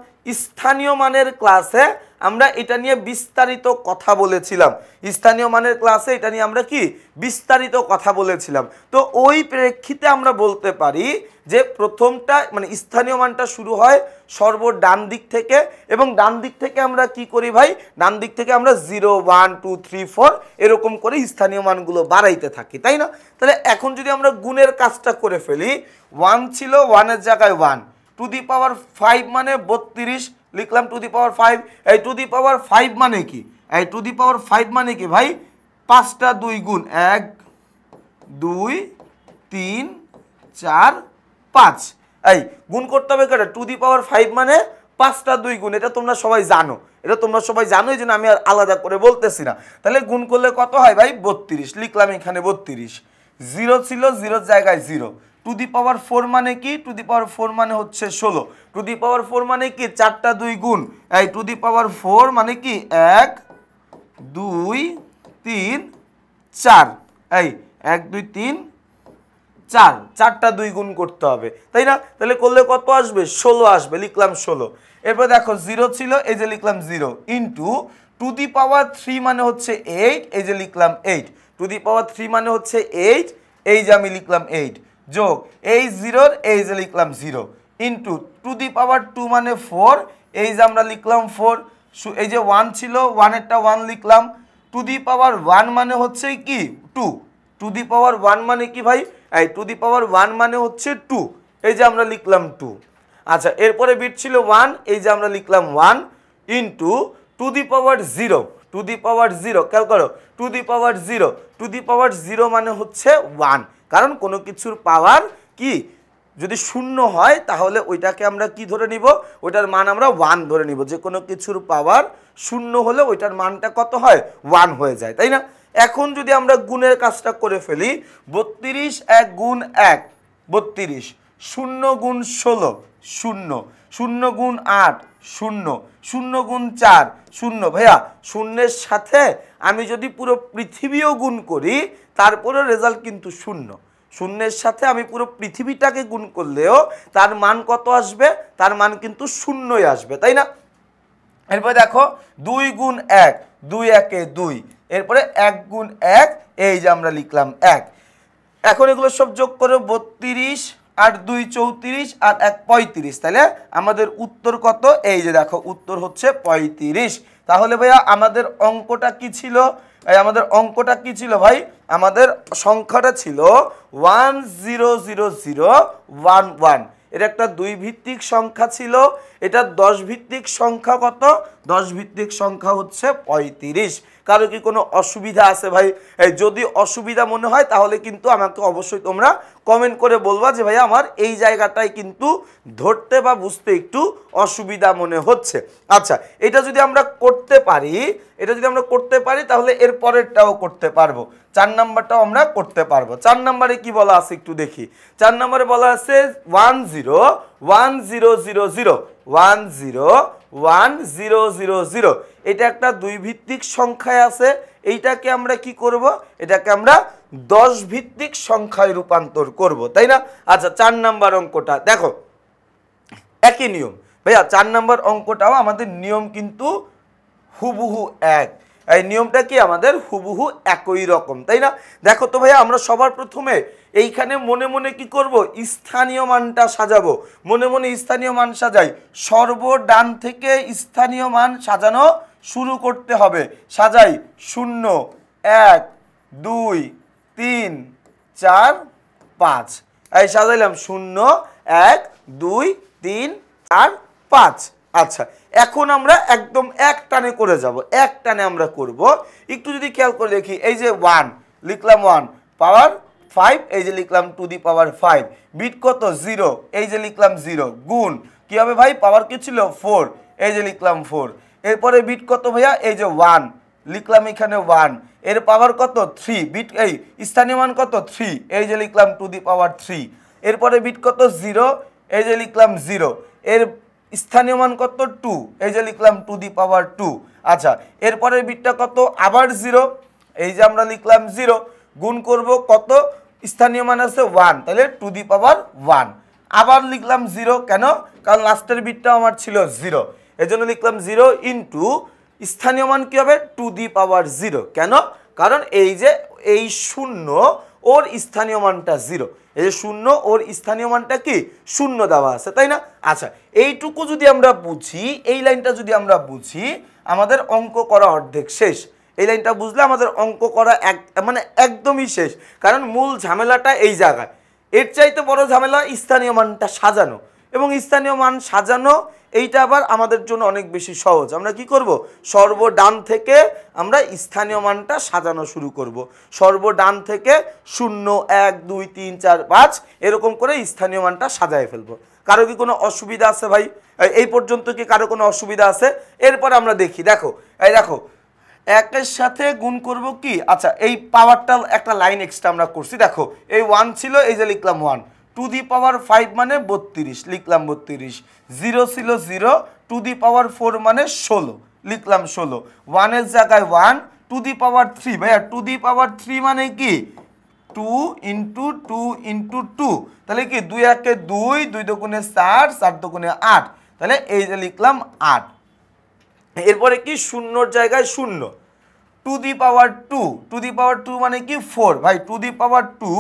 স্থানীয় মানের ক্লাসে আমরা এটা নিয়ে বিস্তারিত কথা বলেছিলাম। স্থানীয় মানের ক্লাসে এটা নিয়ে আমরা কি বিস্তারিত কথা বলেছিলাম। তো ওই প্রেক্ষিতে আমরা বলতে পারি যে প্রথমটা মানে স্থানীয় মানটা শুরু হয় সর্ব ডান দিক থেকে, এবং ডান দিক থেকে আমরা কি করি ভাই? ডান দিক থেকে আমরা 0 1 2 3 4 এরকম করে স্থানীয় মানগুলো বাড়াইতে থাকি, তাই না? তাহলে এখন যদি আমরা গুণের কাজটা করে ফেলি, 1 ছিল, 1 এর জায়গায় 1, টু দি পাওয়ার 5 মানে 32, লিখলাম টু দি পাওয়ার 5। এই টু দি পাওয়ার 5 মানে কি? এই টু দি পাওয়ার 5 মানে কি ভাই? 5টা 2 গুণ 1 2 3 4 5 এই গুণ করতে হবে কটা টু দি পাওয়ার 5 মানে 5টা 2 গুণ এটা তোমরা সবাই জানো এই জন্য আমি আর আলাদা করে বলতেছি না তাহলে গুণ করলে কত হয় ভাই 32 লিখলাম এখানে 32 0 ছিল 0 জায়গায় 0 টু দি পাওয়ার 4 মানে কি টু দি পাওয়ার 4 মানে হচ্ছে 16 টু দি পাওয়ার 4 মানে কি 4টা 2 গুণ এই টু দি পাওয়ার 4 মানে কি 1 2 3 4 এই 1 2 3 4 4টা 2 গুণ করতে হবে তাই না তাহলে করলে কত আসবে 16 আসবে লিখলাম 16 এরপর দেখো 0 ছিল এই যে লিখলাম 0 ইনটু টু দি পাওয়ার 3 মানে হচ্ছে 8 এই যে লিখলাম 8 টু দি পাওয়ার 3 মানে হচ্ছে 8 এই যে আমি লিখলাম 8 যোগ এই 0 এই যে লিখলাম 0 ইনটু টু দি পাওয়ার 2 মানে 4 এই যে আমরা লিখলাম 4 এই যে 1 ছিল 1 এরটা 1 লিখলাম টু দি পাওয়ার 1 মানে হচ্ছে কি 2 টু দি পাওয়ার 1 মানে কি ভাই এই টু দি পাওয়ার 1 মানে হচ্ছে 2 এই যে আমরা লিখলাম 2 আচ্ছা এরপরে বিট ছিল 1 এই যে আমরা লিখলাম 1 into to the power 0 to the power 0 খেয়াল করো to the power 0 to the power 0 মানে হচ্ছে 1 কারণ কোনো কিছুর পাওয়ার কি যদি শূন্য হয় তাহলে ওইটাকে আমরা কি ধরে নিব ওইটার মান আমরা 1 ধরে নিব যে কোনো কিছুর পাওয়ার শূন্য হলে ওইটার মানটা কত হয় 1 হয়ে যায় তাই না এখন যদি আমরা গুণের কাজটা করে ফেলি 32 1 গুণ 1 32 0 গুণ 16 0 0 গুণ 8 0 0 গুণ 4 0 ভাইয়া শূন্যের সাথে আমি যদি পুরো পৃথিবীও গুণ করি তারপরে রেজাল্ট কিন্তু শূন্য শূন্যের সাথে আমি পুরো পৃথিবীটাকে গুণ করলেও তার মান কত আসবে তার মান কিন্তু শূন্যই আসবে তাই না এরপর দেখো 2 গুণ 1 2 1 2 এরপরে 1 গুণ 1 এই যে আমরা লিখলাম 1 এখন এগুলো সব যোগ করে 32 আর 2 34 আর 1 35 তাহলে আমাদের উত্তর কত এই যে দেখো উত্তর হচ্ছে 35 তাহলে ভাইয়া আমাদের অঙ্কটা কি ছিল ভাই আমাদের সংখ্যাটা ছিল 100011 এটা একটা 2 ভিত্তিক সংখ্যা ছিল এটা 10 ভিত্তিক সংখ্যা কত 10 ভিত্তিক সংখ্যা হচ্ছে 35 কারো কি কোনো অসুবিধা আছে ভাই যদি অসুবিধা মনে হয় তাহলে কিন্তু আমাকে অবশ্যই তোমরা কমেন্ট করে বলবা যে ভাই আমার এই জায়গাটায় কিন্তু ধরতে বা বুঝতে একটু অসুবিধা মনে হচ্ছে আচ্ছা এটা যদি আমরা করতে পারি তাহলে এর পরেরটাও করতে পারবো 4 নাম্বারটাও আমরা করতে পারবো 4 নম্বরে কি বলা আছে একটু দেখি 4 নম্বরে বলা আছে 101000 এটা একটা 2 ভিত্তিক সংখ্যায় আছে এইটাকে আমরা কি করব এটাকে আমরা 10 ভিত্তিক সংখ্যায় রূপান্তর করব তাই না আচ্ছা 4 নাম্বার অঙ্কটা দেখো একই নিয়ম ভাইয়া 4 নাম্বার অঙ্কটাও আমাদের নিয়ম কিন্তু হুবহু এক এই নিয়মটা কি আমাদের হুবহু একই রকম তাই না দেখো তো ভাইয়া আমরা সবার প্রথমে এইখানে মনে মনে কি করব স্থানীয় মানটা সাজাবো মনে মনে স্থানীয় মান সাজাই সর্বডান থেকে স্থানীয় মান সাজানো শুরু করতে হবে সাজাই 0 1 2 3 4 5 এই সাজাইলাম 0 1 2 3 4 5 আচ্ছা এখন আমরা একদম এক টানে করে যাব এক টানে আমরা করব একটু যদি খেয়াল করে দেখি এই যে 1 লিখলাম 1 পাওয়ার 5 এই যে লিখলাম টু দি পাওয়ার 5 বিট কত 0 এই যে লিখলাম 0 গুণ কি হবে ভাই পাওয়ার কি ছিল 4 এই যে লিখলাম 4 এরপরে বিট কত ভাইয়া এই যে 1 লিখলাম এখানে 1 এর পাওয়ার কত 3 বিট এই স্থানীয় মান কত 3 এই যে লিখলাম টু দি পাওয়ার 3 এরপরে বিট কত 0 এই যে লিখলাম 0 এর স্থানীয় মান কত 2 এই যে লিখলাম টু দি পাওয়ার 2 আচ্ছা এরপরের বিটটা কত আবার 0 এই যে আমরা লিখলাম 0 গুণ করব কত স্থানীয় মান আছে 1 তাহলে টু দি পাওয়ার 1 আবার লিখলাম 0 কেন কারণ লাস্টের বিটটা আমার ছিল 0 এজন্য লিখলাম 0 ইনটু স্থানীয় মান কি হবে টু দি পাওয়ার 0 কেন কারণ এই যে এই 0 ওর স্থানীয় মানটা 0 এই যে 0 ওর স্থানীয় মানটা কি 0 দেওয়া আছে তাই না আচ্ছা এইটুকু যদি আমরা বুঝি এই লাইনটা যদি আমরা বুঝি আমাদের অঙ্ক করা অর্ধেক শেষ এই লাইনটা বুঝলে আমাদের অঙ্ক করা মানে একদমই শেষ কারণ মূল ঝামেলাটা এই জায়গায় এর চাইতে বড় ঝামেলা স্থানীয় মানটা সাজানো এবং স্থানীয় মান সাজানো এইটা আবার আমাদের জন্য অনেক বেশি সহজ। আমরা কি করব, সর্বডান থেকে আমরা স্থানীয় মানটা সাজানো শুরু করব। সর্বডান থেকে 0 1 2 3 4 5 এরকম করে স্থানীয় মানটা সাজায় ফেলবো। কারো কি কোনো অসুবিধা আছে ভাই? এই পর্যন্ত কি কারো কোনো অসুবিধা আছে? এরপর আমরা দেখি, দেখো এই দেখো একের সাথে গুণ করব কি, আচ্ছা এই পাওয়ারটা একটা লাইন এক্সট্রা আমরা করছি। দেখো এই 1 ছিল, এই যে লিখলাম 1 টু দি পাওয়ার 5 মানে 32 লিখলাম 32, 0 ছিল 0 টু দি পাওয়ার 4 মানে 16 লিখলাম 16, 1 এর জায়গায় 1 টু দি পাওয়ার 3, ভাইয়া টু দি পাওয়ার 3 মানে কি 2 ইন্টু 2 ইন্টু 2, তাহলে কি 2 একে 2, 2 দুগুণে 4, 4 দুগুণে 8, তাহলে এই যে লিখলাম 8। এরপরে কি শূন্যর জায়গায় 0 to the power 2, two the পাওয়ার 2 মানে কি 4, ভাই টু দি পাওয়ার 2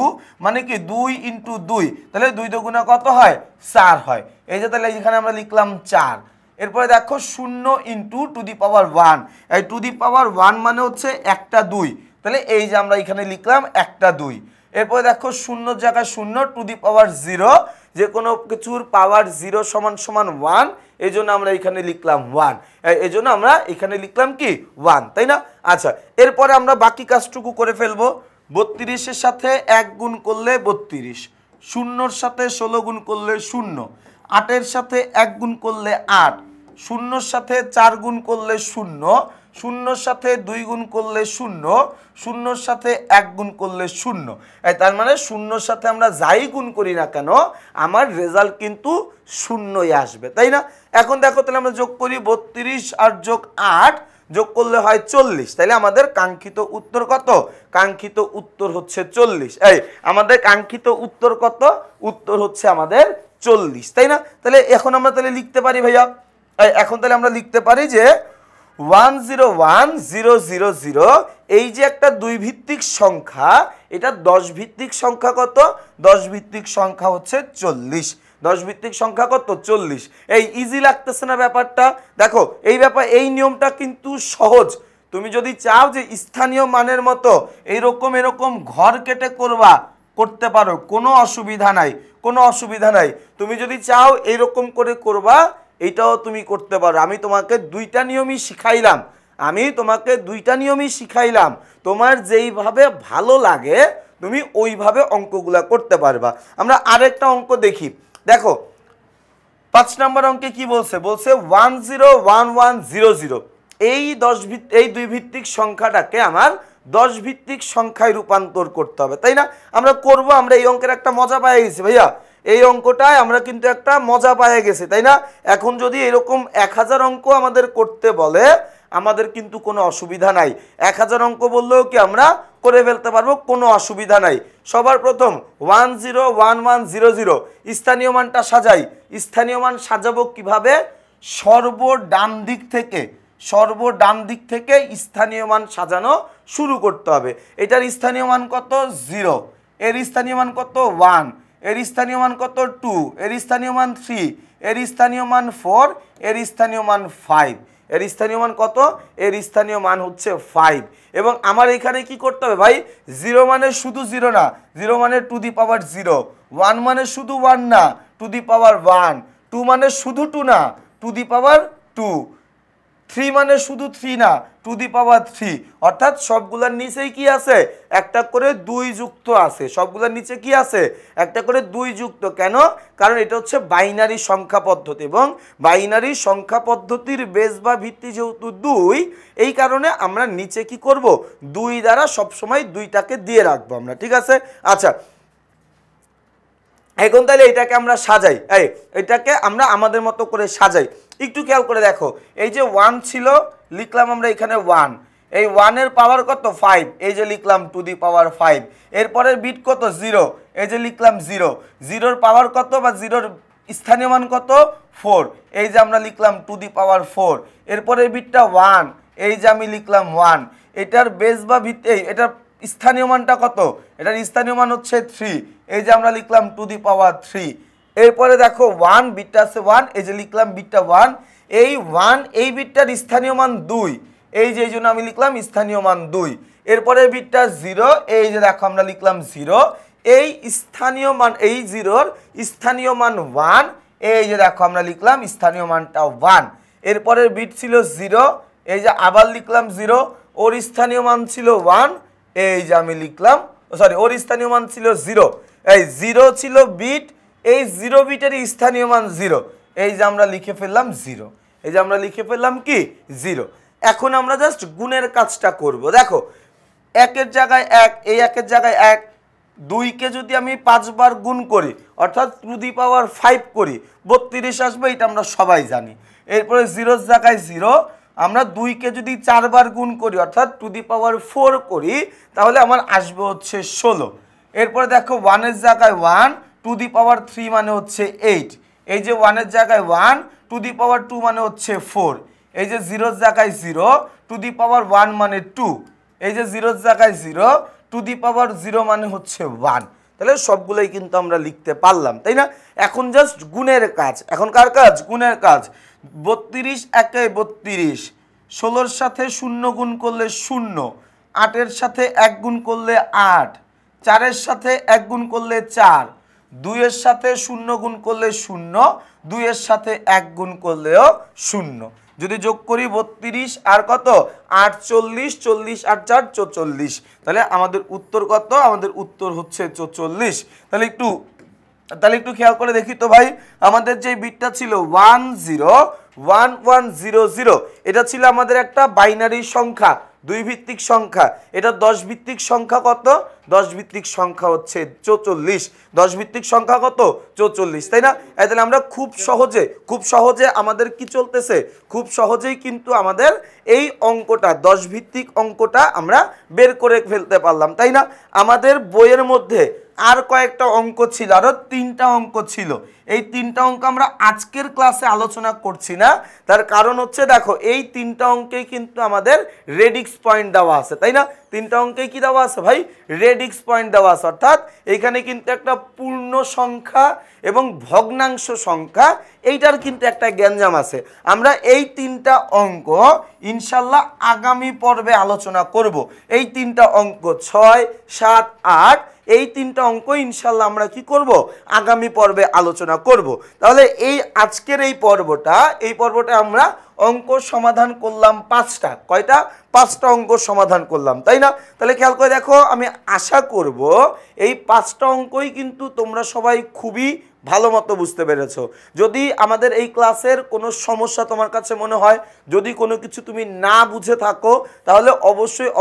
মানে কি 2 ইন্টু 2, তাহলে 2 দুগুণে কত হয় 4 হয়, এই যে তাহলে এখানে আমরা লিখলাম 4। এরপরে দেখো 0 ইন্টু টু দি পাওয়ার 1, এই টু দি পাওয়ার 1 মানে হচ্ছে একটা 2, তাহলে এই যে আমরা এখানে লিখলাম একটা 2। এরপরে দেখো শূন্যর জায়গায় 0 টু দি পাওয়ার 0, যে কোনো কিছুর পাওয়ার 0 সমান সমান 1, এই জন্য আমরা এখানে লিখলাম 1, এই জন্য আমরা এখানে লিখলাম কি 1, তাই না? আচ্ছা এরপরে আমরা বাকি কাজটুকু করে ফেলবো। 32-এর সাথে 1 গুণ করলে 32, 0-র সাথে 16 গুণ করলে 0, 8-এর সাথে 1 গুণ করলে 8, 0-র সাথে 4 গুণ করলে 0, 0-র সাথে 2 গুণ করলে 0, 0-র সাথে 1 গুণ করলে 0, তার মানে 0-র সাথে আমরা যাই গুণ করি না কেন আমার রেজাল্ট কিন্তু 0ই আসবে, তাই না? এখন দেখো তাহলে আমরা যোগ করি 32 আর যোগ 8 যোগ করলে হয় 40, তাহলে আমাদের কাঙ্ক্ষিত উত্তর কত? কাঙ্ক্ষিত উত্তর হচ্ছে 40। এই আমাদের কাঙ্ক্ষিত উত্তর কত? উত্তর হচ্ছে আমাদের 40, তাই না? তাহলে এখন আমরা তাহলে লিখতে পারি ভাইয়া, এখন তাহলে আমরা লিখতে পারি যে 101000, এই যে একটা 2 ভিত্তিক সংখ্যা, এটা 10 ভিত্তিক সংখ্যা কত? 10 ভিত্তিক সংখ্যা হচ্ছে 40, 10 ভিত্তিক সংখ্যা কত? 40। এই ইজি লাগতেছে না ব্যাপারটা? দেখো এই ব্যাপার, এই নিয়মটা কিন্তু সহজ। তুমি যদি চাও যে স্থানীয় মানের মতো এরকম ঘর কেটে করতে পারো, কোনো অসুবিধা নাই, কোনো অসুবিধা নাই। তুমি যদি চাও এইরকম করে করবা, এটাও তুমি করতে পারো। আমি তোমাকে 2টা নিয়মই শিখাইলাম, তোমার যেইভাবে ভালো লাগে তুমি ওইভাবে অঙ্কগুলা করতে পারবা। আমরা আরেকটা অঙ্ক দেখি, দেখো 5 নম্বর অঙ্কে কি বলছে? বলছে 101100, এই 2 ভিত্তিক সংখ্যাটাকে আমার 10 ভিত্তিক সংখ্যায় রূপান্তর করতে হবে, তাই না? আমরা করব, আমরা এই অঙ্কের একটা মজা পেয়ে গেছি ভাইয়া, এই অঙ্কটায় আমরা কিন্তু একটা মজা পেয়ে গেছি, তাই না? এখন যদি এরকম 1000 অঙ্ক আমাদের করতে বলে আমাদের কিন্তু কোনো অসুবিধা নাই, 1000 অঙ্ক বললেও কি আমরা করে ফেলতে পারবো, কোনো অসুবিধা নাই। সবার প্রথম 101100 স্থানীয় মানটা সাজাই। স্থানীয় মান সাজাবো কিভাবে? সর্বডান দিক থেকে স্থানীয় মান সাজানো শুরু করতে হবে। এটার স্থানীয় মান কত? 0, এর স্থানীয় মান কত? 1, এর স্থানীয় মান কত? 2, এর স্থানীয় মান 3, এর স্থানীয় মান 4, এর স্থানীয় মান 5, এর স্থানীয় মান কত? এর স্থানীয় মান হচ্ছে 5। এবং আমার এখানে কি করতে হবে ভাই? 0 মানে শুধু 0 না, 0 মানে টু দি পাওয়ার 0, 1 মানে শুধু 1 না, টু দি পাওয়ার 1, 2 মানে শুধু 2 না, টু দি পাওয়ার 2, 3 মানে শুধু 3 না, টু দি পাওয়ার 3, অর্থাৎ সবগুলোর নিচেই কি আছে? একটা করে 2 যুক্ত আছে। সবগুলোর নিচে কি আছে? একটা করে 2 যুক্ত। কেন? কারণ এটা হচ্ছে বাইনারি সংখ্যা পদ্ধতি, এবং বাইনারি সংখ্যা পদ্ধতির বেস বা ভিত্তি যেহেতু 2, এই কারণে আমরা নিচে কি করব? 2 দ্বারা সবসময় 2টাকে দিয়ে রাখবো আমরা, ঠিক আছে? আচ্ছা এখন তাহলে এটাকে আমরা সাজাই, এটাকে আমরা আমাদের মতো করে সাজাই। একটু খেয়াল করে দেখো, এই যে 1 ছিল, লিখলাম আমরা এখানে 1, এই 1 এর পাওয়ার কত? 5, এই যে লিখলাম টু দি পাওয়ার 5। এরপরের বিট কত? 0, এই যে লিখলাম 0, 0-র পাওয়ার কত বা 0-র স্থানীয় মান কত? 4, এই যে আমরা লিখলাম টু দি পাওয়ার 4। এরপরের বিটটা 1, এই যে আমি লিখলাম 1। এটার বেস বা ভিত্তি, এটার স্থানীয় মানটা কত? এটার স্থানীয় মান হচ্ছে 3, এই যে আমরা লিখলাম টু দি পাওয়ার 3। এরপরে দেখো 1 বিটটা আছে 1, এই যে লিখলাম বিটটা 1। এই 1 এই বিটটার স্থানীয় মান 2, এই যে এই জন্য আমি লিখলাম স্থানীয় মান 2। এরপরে বিটটা 0, এই যে দেখো আমরা লিখলাম 0। এই স্থানীয় মান, এই 0-র স্থানীয় মান 1, এই যে দেখো আমরা লিখলাম স্থানীয় মানটা 1, এরপরের বিট ছিল 0, এই যে আবার লিখলাম 0, ওর স্থানীয় মান ছিল 1, এই যে আমি লিখলাম, সরি ওর স্থানীয় মান ছিল 0, এই 0 ছিল বিট, এই 0 বিটের স্থানীয় মান 0, এই যে আমরা লিখে ফেললাম 0, এই যে আমরা লিখে ফেললাম কি 0। এখন আমরা জাস্ট গুণের কাজটা করব। দেখো 1 জায়গায় 1, এই 1 জায়গায় 1, 2কে যদি আমি 5 বার গুণ করি অর্থাৎ টু দি পাওয়ার 5 করি 32 আসবে, এটা আমরা সবাই জানি। এরপরে 0 জায়গায় 0, আমরা 2কে যদি 4 বার গুণ করি অর্থাৎ টু দি পাওয়ার 4 করি তাহলে আমার আসবে হচ্ছে 16। এরপরে দেখো 1 জায়গায় 1, টু দি পাওয়ার 3 মানে হচ্ছে 8, এই যে 1 জায়গায় 1, টু দি পাওয়ার 2 মানে হচ্ছে 4, এই যে 0 জায়গায় 0, টু দি পাওয়ার 1 মানে 2, এই যে 0 জায়গায় 0, টু দি পাওয়ার 0 মানে হচ্ছে 1। তাহলে সবগুলোই কিন্তু আমরা লিখতে পারলাম, তাই না? এখন জাস্ট গুণের কাজ। এখন কার কাজ? গুণের কাজ। 32 একে 32, 16-র সাথে 0 গুণ করলে 0, 8-এর সাথে 1 গুণ করলে 8, 4-এর সাথে 1 গুণ করলে 4, 2-এর সাথে 0 গুণ করলে 0, 2-এর সাথে 1 গুণ করলেও 0। যদি যোগ করি 32 আর কত 48, 40 আর 4 44, তাহলে আমাদের উত্তর কত? আমাদের উত্তর হচ্ছে 44। তাহলে একটু খেয়াল করে দেখি তো ভাই, আমাদের যে বিটটা ছিল 101100, এটা ছিল আমাদের একটা বাইনারি সংখ্যা, 2 ভিত্তিক সংখ্যা। এটা 10 ভিত্তিক সংখ্যা কত? 10 ভিত্তিক সংখ্যা হচ্ছে 44। 10 ভিত্তিক সংখ্যা কত? 44, তাই না? তাহলে আমরা খুব সহজে আমাদের কি চলতেছে, খুব সহজেই কিন্তু আমাদের এই অঙ্কটা 10 ভিত্তিক অঙ্কটা আমরা বের করে ফেলতে পারলাম, তাই না? আমাদের বইয়ের মধ্যে আর কয়েকটা অঙ্ক ছিল, আরো 3টা অঙ্ক ছিল। এই 3টা অঙ্ক আমরা আজকের ক্লাসে আলোচনা করছি না, তার কারণ হচ্ছে দেখো এই 3টা অঙ্কেই কিন্তু আমাদের রেডিক্স পয়েন্ট দেওয়া আছে, তাই না? 3টা অঙ্কেই কি দেওয়া আছে ভাই? রেডিক্স পয়েন্ট দেওয়া আছে, অর্থাৎ এখানে কিন্তু একটা পূর্ণ সংখ্যা এবং ভগ্নাংশ সংখ্যা এইটার কিন্তু একটা গ্যাঞ্জাম আছে। আমরা এই 3টা অঙ্ক ইনশাল্লাহ আগামী পর্বে আলোচনা করব। এই 3টা অঙ্ক 6, 7, 8, এই 3টা অঙ্ক ইনশাল্লাহ আমরা কি করব? আগামী পর্বে আলোচনা করব। তাহলে এই আজকের এই পর্বটা আমরা অঙ্ক সমাধান করলাম 5টা। কয়টা? 5টা অঙ্ক সমাধান করলাম, তাই না? তাহলে খেয়াল করে দেখো, আমি আশা করব এই 5টা অঙ্কই কিন্তু তোমরা সবাই খুবই ভালো মতো বুঝতে পেরেছো। যদি আমাদের এই ক্লাসের কোনো সমস্যা তোমার কাছে মনে হয়, যদি কোনো কিছু তুমি না বুঝে থাকো, তাহলে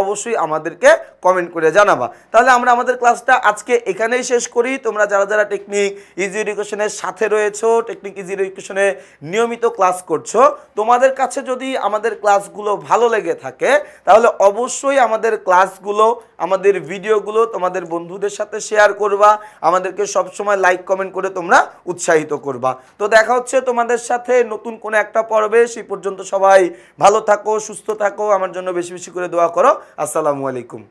অবশ্যই আমাদেরকে কমেন্ট করে জানাবা। তাহলে আমরা আমাদের ক্লাসটা আজকে এখানেই শেষ করি। তোমরা যারা টেকনিক ইজি এডুকেশনের সাথে রয়েছো, টেকনিক ইজি এডুকেশনে নিয়মিত ক্লাস করছো, তোমাদের কাছে যদি আমাদের ক্লাসগুলো ভালো লেগে থাকে তাহলে অবশ্যই আমাদের ক্লাসগুলো, আমাদের ভিডিওগুলো তোমাদের বন্ধুদের সাথে শেয়ার করবা, আমাদেরকে সবসময় লাইক কমেন্ট করে তোমরা উৎসাহিত করবা। তো দেখা হচ্ছে তোমাদের সাথে নতুন কোনো একটা পর্বে। সেই পর্যন্ত সবাই ভালো থাকো, সুস্থ থাকো, আমার জন্য বেশি বেশি করে দোয়া করো। আসসালামু আলাইকুম।